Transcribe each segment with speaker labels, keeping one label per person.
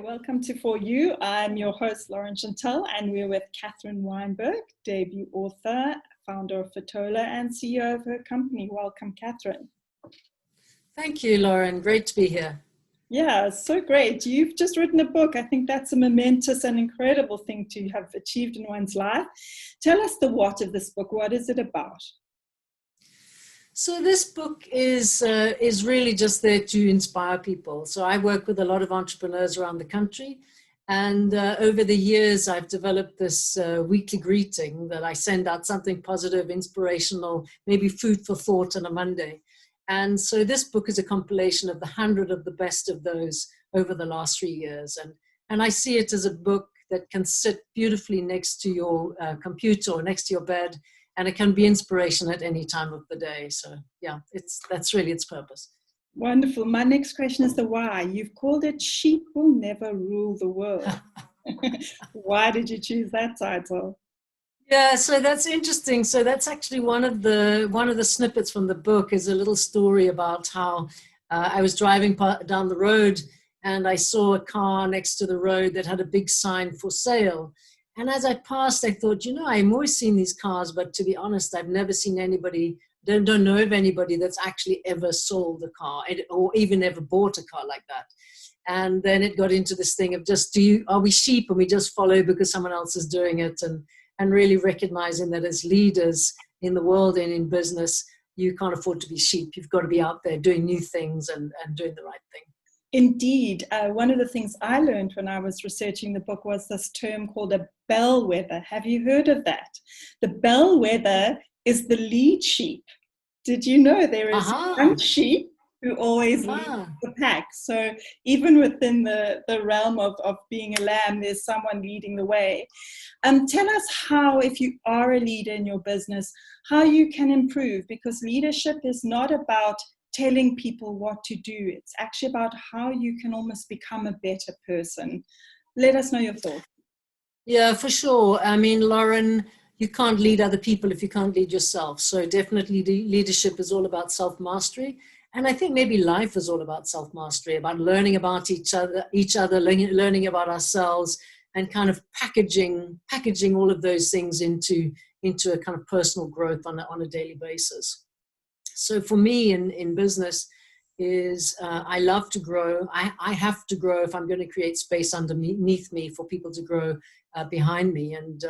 Speaker 1: welcome to For You. I'm your host, Lauren Chantel, and we're with Catherine Wijnberg, debut author, founder of Fetola, and CEO of her company. Welcome, Catherine.
Speaker 2: Thank you, Lauren. Great to be here.
Speaker 1: Yeah, so great. You've just written a book. I think that's a momentous and incredible thing to have achieved in one's life. Tell us the what of this book. What is it about?
Speaker 2: So this book is really just there to inspire people. So I work with a lot of entrepreneurs around the country. And over the years, I've developed this weekly greeting that I send out something positive, inspirational, maybe food for thought on a Monday. And so this book is a compilation of the 100 of the best of those over the last 3 years. And I see it as a book that can sit beautifully next to your computer or next to your bed. And it can be inspiration at any time of the day. So yeah, that's really its purpose.
Speaker 1: Wonderful. My next question is the why. You've called it Sheep Will Never Rule the World. Why did you choose that title?
Speaker 2: Yeah, so that's interesting. So that's actually one of the snippets from the book is a little story about how I was driving down the road and I saw a car next to the road that had a big sign for sale. And as I passed, I thought, I'm always seeing these cars, but to be honest, I've never seen anybody, don't know of anybody that's actually ever sold a car or even ever bought a car like that. And then it got into this thing of just, are we sheep and we just follow because someone else is doing it? And really recognizing that as leaders in the world and in business, you can't afford to be sheep. You've got to be out there doing new things and doing the right thing.
Speaker 1: Indeed. One of the things I learned when I was researching the book was this term called a bellwether. Have you heard of that? The bellwether is the lead sheep. Did you know there is one sheep who always leads the pack? So even within the realm of being a lamb, there's someone leading the way. Tell us how, if you are a leader in your business, how you can improve, because leadership is not about telling people what to do. It's actually about how you can almost become a better person. Let us know your thoughts.
Speaker 2: Yeah, for sure. I mean, Lauren, you can't lead other people if you can't lead yourself. So definitely leadership is all about self-mastery. And I think maybe life is all about self-mastery, about learning about each other, learning about ourselves, and kind of packaging all of those things into a kind of personal growth on a daily basis. So for me in business is I love to grow. I have to grow if I'm going to create space underneath me for people to grow behind me. And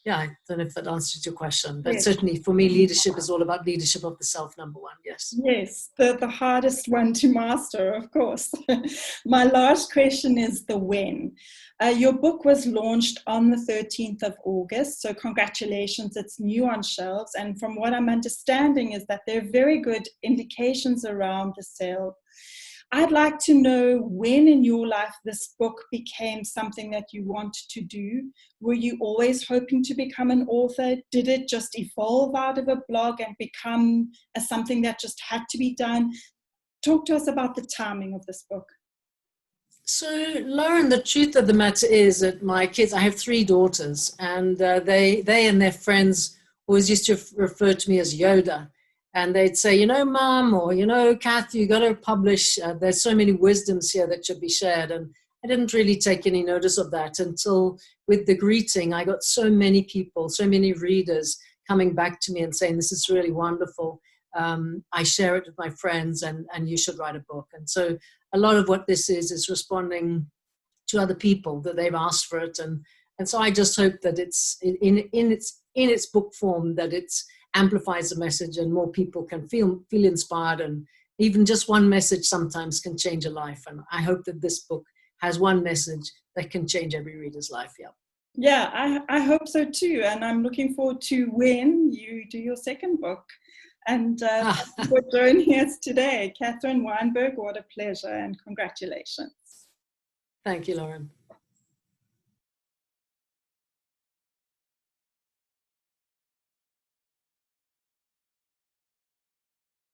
Speaker 2: I don't know if that answers your question, but yes. Certainly for me, leadership is all about leadership of the self, number one. Yes.
Speaker 1: Yes, the hardest one to master, of course. My last question is the when. Your book was launched on the 13th of August, so congratulations, it's new on shelves. And from what I'm understanding is that there are very good indications around the sale. I'd like to know when in your life this book became something that you wanted to do. Were you always hoping to become an author? Did it just evolve out of a blog and become something that just had to be done? Talk to us about the timing of this book.
Speaker 2: So, Lauren, the truth of the matter is that my kids, I have 3 daughters, and they and their friends always used to refer to me as Yoda. And they'd say, Mom, or, Kath, you got to publish. There's so many wisdoms here that should be shared. And I didn't really take any notice of that until with the greeting, I got so many people, so many readers coming back to me and saying, this is really wonderful. I share it with my friends and you should write a book. And so a lot of what this is responding to other people that they've asked for it. And so I just hope that it's in its book form, that it's amplifies the message and more people can feel inspired, and even just one message sometimes can change a life. And I hope that this book has one message that can change every reader's life.
Speaker 1: Yeah, I hope so too. And I'm looking forward to when you do your second book. And for joining us today, Catherine Wijnberg, what a pleasure and congratulations.
Speaker 2: Thank you, Lauren.